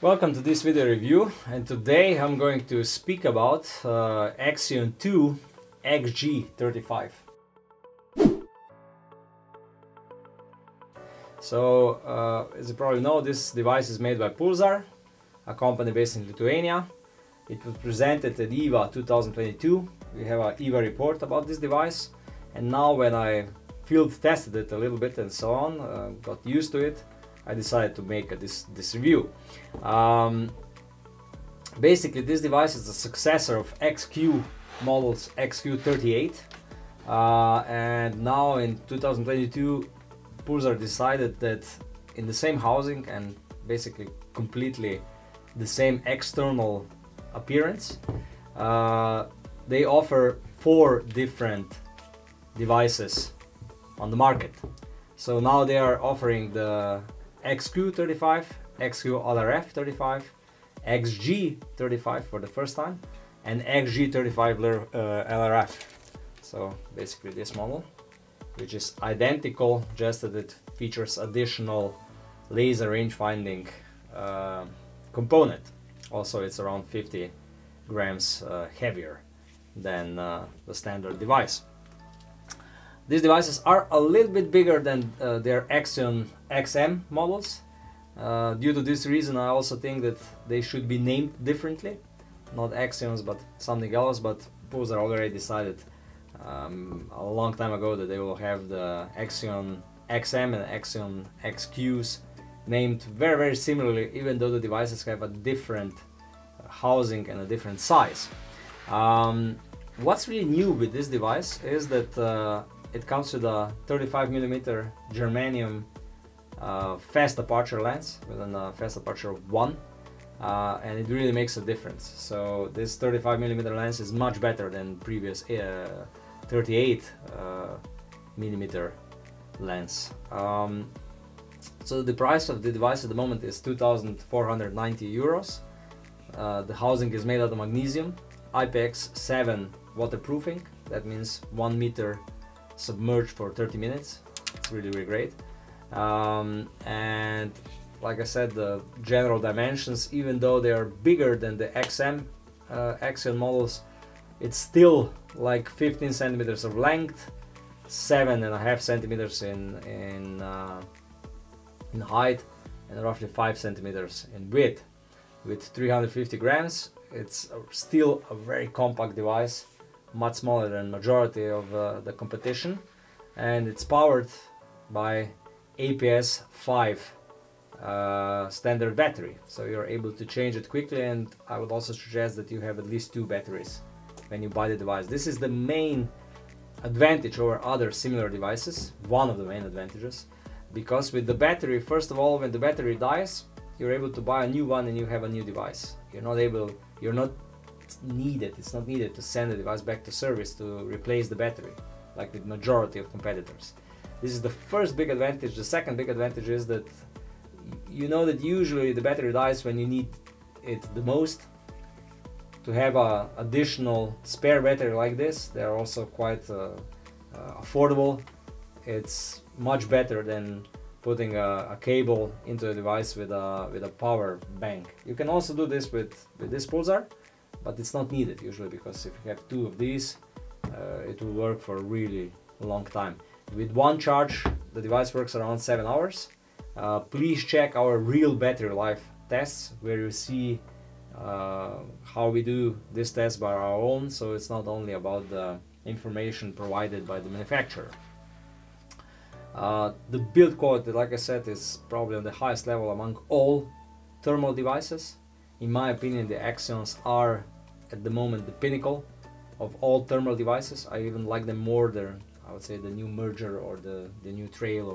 Welcome to this video review, and today I'm going to speak about Axion 2 XG35. So, as you probably know, this device is made by Pulsar, a company based in Lithuania. It was presented at EVA 2022. We have an EVA report about this device, and now when I field tested it a little bit and so on, got used to it, I decided to make this review. Basically, this device is the successor of XQ models XQ38, and now in 2022 Pulsar decided that in the same housing and basically completely the same external appearance, they offer 4 different devices on the market. So now they are offering the XQ35, XQ-LRF35, XG35 for the first time, and XG35 LRF. So basically this model, which is identical, just that it features additional laser range finding component. Also, it's around 50 grams heavier than the standard device. These devices are a little bit bigger than their Axion XM models. Due to this reason, I also think that they should be named differently, not Axions but something else. But Pulsar already decided a long time ago that they will have the Axion XM and Axion XQs named very similarly, even though the devices have a different housing and a different size. What's really new with this device is that it comes with a 35mm germanium fast aperture lens with a fast aperture of 1, and it really makes a difference. So this 35mm lens is much better than previous 38mm lens. So the price of the device at the moment is 2,490 euros. The housing is made out of magnesium, IPX7 waterproofing. That means 1 meter submerged for 30 minutes. It's really great. And like I said, the general dimensions, even though they are bigger than the XM Axion models, it's still like 15 centimeters of length, 7.5 centimeters in height, and roughly 5 centimeters in width. With 350 grams, it's still a very compact device, much smaller than majority of the competition, and it's powered by APS 5 standard battery, so you're able to change it quickly. And I would also suggest that you have at least 2 batteries when you buy the device. This is the main advantage over other similar devices, one of the main advantages, because with the battery, first of all, when the battery dies, you're able to buy a new one and you have a new device. It's not needed to send the device back to service to replace the battery, like with majority of competitors. This is the first big advantage. The second big advantage is that you know that usually the battery dies when you need it the most. To have an additional spare battery like this, they're also quite affordable. It's much better than putting a cable into a device with a power bank. You can also do this with this Pulsar, but it's not needed usually, because if you have 2 of these, it will work for a really long time. With one charge, the device works around 7 hours. Please check our real battery life tests, where you see how we do this test by our own, so it's not only about the information provided by the manufacturer. The build quality, like I said, is probably on the highest level among all thermal devices. In my opinion, the Axions are at the moment the pinnacle of all thermal devices. I even like them more than, I would say, the new Merger or the new Trail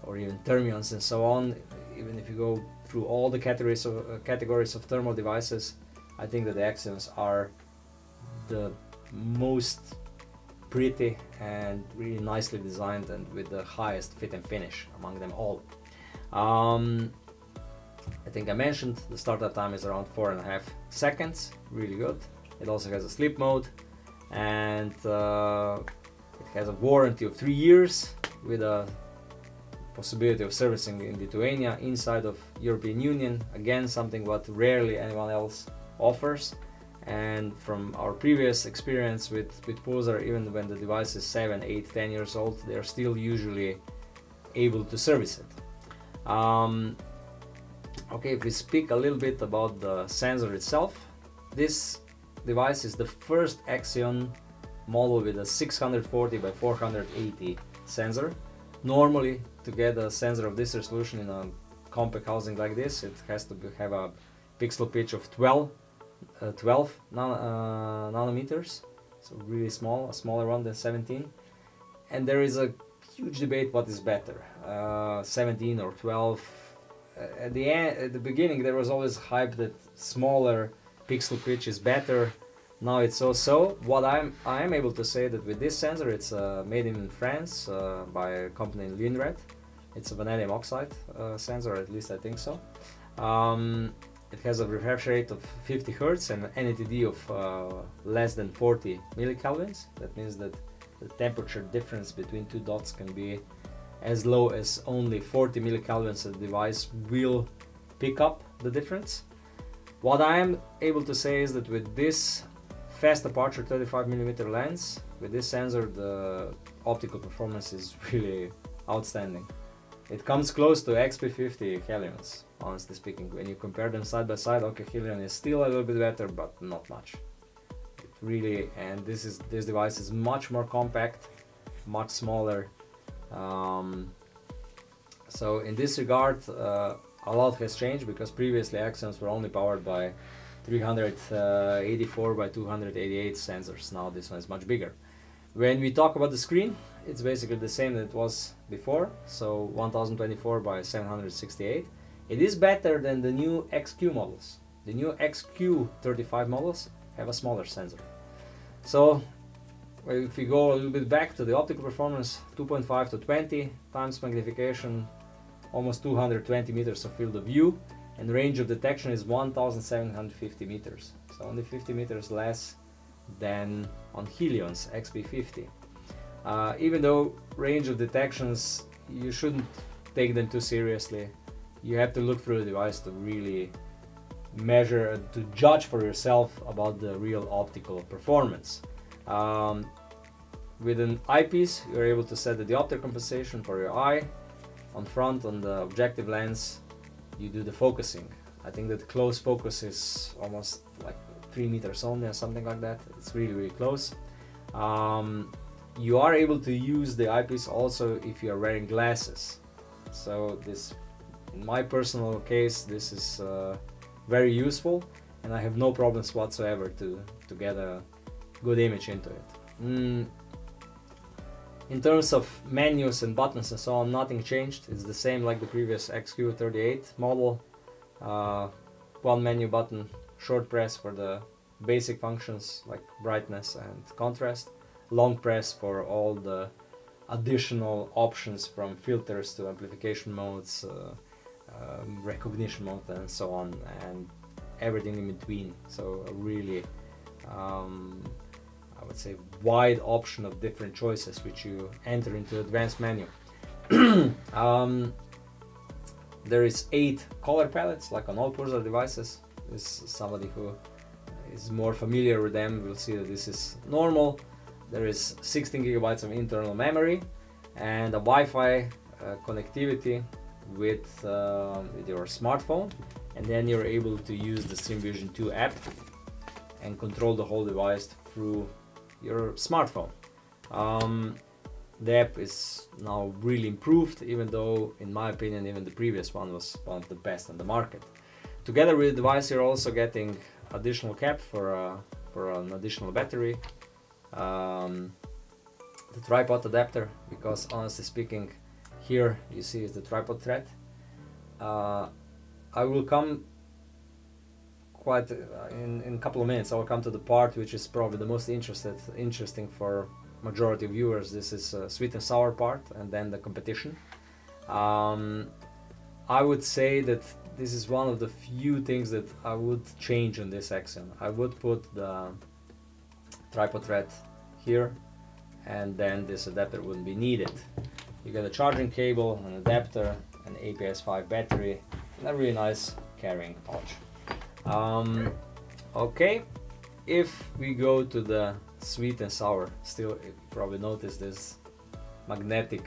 or even Thermions and so on. Even if you go through all the categories of thermal devices, I think that the Axions are the most pretty and really nicely designed and with the highest fit and finish among them all. I think I mentioned the startup time is around 4.5 seconds, really good. It also has a sleep mode, and it has a warranty of 3 years with a possibility of servicing in Lithuania inside of European Union. Again, something what rarely anyone else offers. And from our previous experience with Pulsar, even when the device is 7, 8, 10 years old, they are still usually able to service it. Okay, if we speak a little bit about the sensor itself, this device is the first Axion model with a 640 by 480 sensor. Normally, to get a sensor of this resolution in a compact housing like this, it has to have a pixel pitch of 12 nanometers, so really small, a smaller one than 17. And there is a huge debate what is better, 17 or 12. At the beginning, there was always hype that smaller pixel pitch is better. Now it's so. What I am able to say that with this sensor, it's made in France by a company in Linred. It's a vanadium oxide sensor, at least I think so. It has a refresh rate of 50 Hz and an NATD of less than 40 millikelvins. That means that the temperature difference between two dots can be as low as only 40 millikelvins. The device will pick up the difference. What I am able to say is that with this fast aperture 35mm lens, with this sensor, the optical performance is really outstanding. It comes close to XP50 Helions, honestly speaking. When you compare them side by side, okay, Helion is still a little bit better, but not much. It really, and this device is much more compact, much smaller. So in this regard, a lot has changed, because previously Axions were only powered by 384 by 288 sensors. Now this one is much bigger. When we talk about the screen, it's basically the same that it was before, so 1024 by 768. It is better than the new XQ models. The new XQ35 models have a smaller sensor. So if we go a little bit back to the optical performance, 2.5 to 20 times magnification, almost 220 meters of field of view, and range of detection is 1750 meters. So only 50 meters less than on Helion's XP50. Even though range of detections, you shouldn't take them too seriously. You have to look through the device to really measure, to judge for yourself about the real optical performance. With an eyepiece, you're able to set the diopter compensation for your eye. On front, on the objective lens, you do the focusing. I think that close focus is almost like 3 meters only or something like that. It's really, really close. You are able to use the eyepiece also if you are wearing glasses. So this, in my personal case, this is very useful, and I have no problems whatsoever to get a good image into it. In terms of menus and buttons and so on, nothing changed. It's the same like the previous XQ38 model. One menu button, short press for the basic functions like brightness and contrast, long press for all the additional options from filters to amplification modes, recognition mode and so on, and everything in between. So a really I would say wide option of different choices which you enter into advanced menu. There is 8 color palettes like on all Pulsar devices. This is somebody who is more familiar with them will see that this is normal. There is 16 gigabytes of internal memory and a Wi-Fi connectivity with your smartphone, and then you're able to use the StreamVision 2 app and control the whole device through your smartphone. The app is now really improved, even though in my opinion even the previous one was one of the best on the market. Together with the device you're also getting additional cap for an additional battery, the tripod adapter, because honestly speaking here you see is the tripod thread. I will come quite in a couple of minutes. I will come to the part which is probably the most interesting for majority of viewers. This is sweet and sour part, and then the competition. I would say that this is one of the few things that I would change on this Axion. I would put the tripod thread here, and then this adapter wouldn't be needed. You get a charging cable, an adapter, an APS-5 battery, and a really nice carrying pouch. Okay, if we go to the sweet and sour, still you probably noticed this magnetic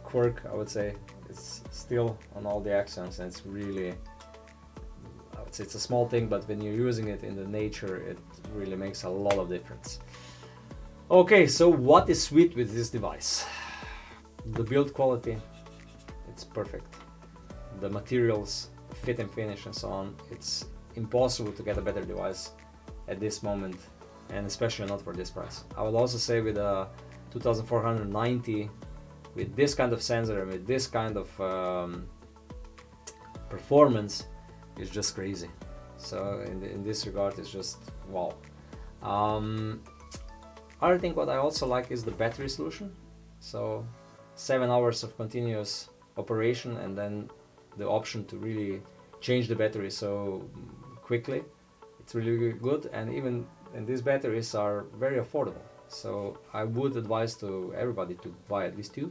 quirk, I would say. It's still on all the Axions, and it's really, I would say it's a small thing, but when you're using it in the nature, it really makes a lot of difference. Okay, so what is sweet with this device? The build quality, it's perfect. The materials, the fit and finish and so on, it's impossible to get a better device at this moment, and especially not for this price. I would also say with a 2490, with this kind of sensor and with this kind of performance, it's just crazy. So in this regard, it's just wow. Other thing what I also like is the battery solution. So 7 hours of continuous operation, and then the option to really change the battery so quickly. It's really good, and even and these batteries are very affordable. So I would advise to everybody to buy at least 2.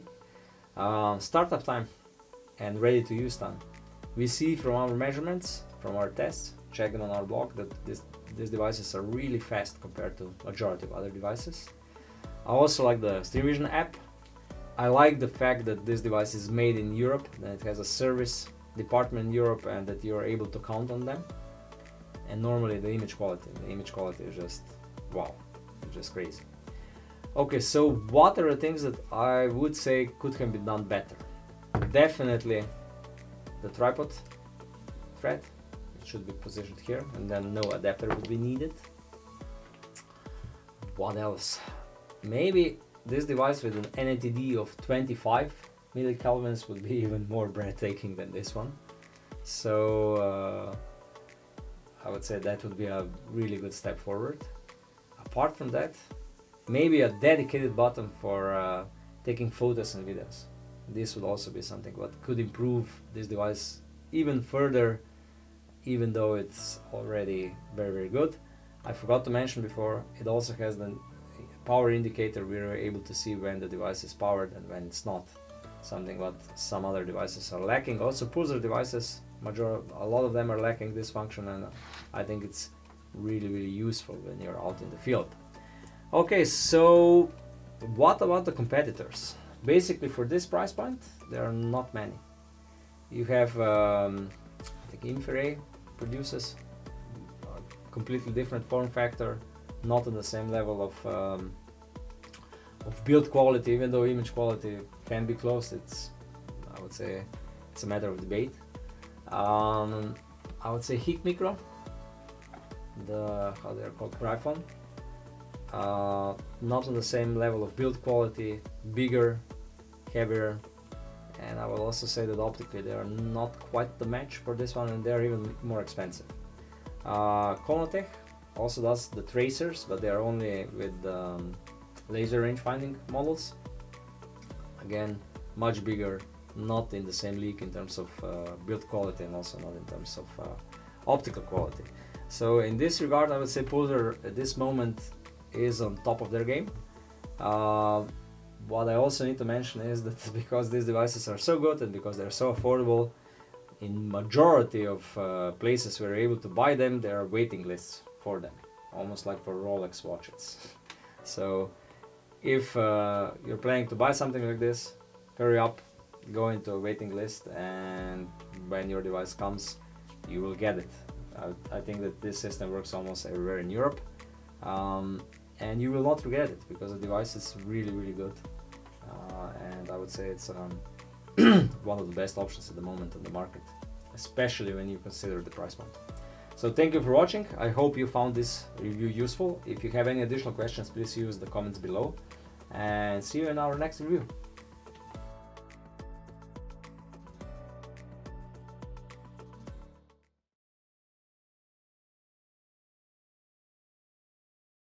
Startup time and ready to use time. We see from our measurements, from our tests, checking on our blog, that these devices are really fast compared to majority of other devices. I also like the Steam Vision app. I like the fact that this device is made in Europe, that it has a service department in Europe, and that you are able to count on them. And normally the image quality is just wow, it's just crazy. Okay, so what are the things that I would say could have been done better? Definitely the tripod thread, it should be positioned here, and then no adapter would be needed. What else? Maybe this device with an NATD of 25 millikelvins would be even more breathtaking than this one. So I would say that would be a really good step forward. Apart from that, maybe a dedicated button for taking photos and videos. This would also be something that could improve this device even further, even though it's already very, very good. I forgot to mention before, it also has the power indicator. We're able to see when the device is powered and when it's not, something what some other devices are lacking. Also Pulsar devices, a lot of them are lacking this function, and I think it's really, really useful when you're out in the field. Okay, so what about the competitors? Basically for this price point, there are not many. You have, I think Infrared produces a completely different form factor, not on the same level of build quality, even though image quality can be close. It's, I would say, it's a matter of debate. I would say Hic Micro, how they're called, Gryphon. Not on the same level of build quality, bigger, heavier, and I will also say that optically they are not quite the match for this one, and they're even more expensive. Conotech also does the tracers, but they are only with laser range finding models. Again, much bigger, not in the same league in terms of build quality, and also not in terms of optical quality. So in this regard, I would say Pulsar at this moment is on top of their game. What I also need to mention is that because these devices are so good and because they're so affordable, in majority of places where you're able to buy them, there are waiting lists for them, almost like for Rolex watches. So if you're planning to buy something like this, hurry up, go into a waiting list, and when your device comes, you will get it. I think that this system works almost everywhere in Europe. And you will not regret it, because the device is really, really good, and I would say it's one of the best options at the moment on the market, especially when you consider the price point. So thank you for watching. I hope you found this review useful. If you have any additional questions, please use the comments below, and see you in our next review.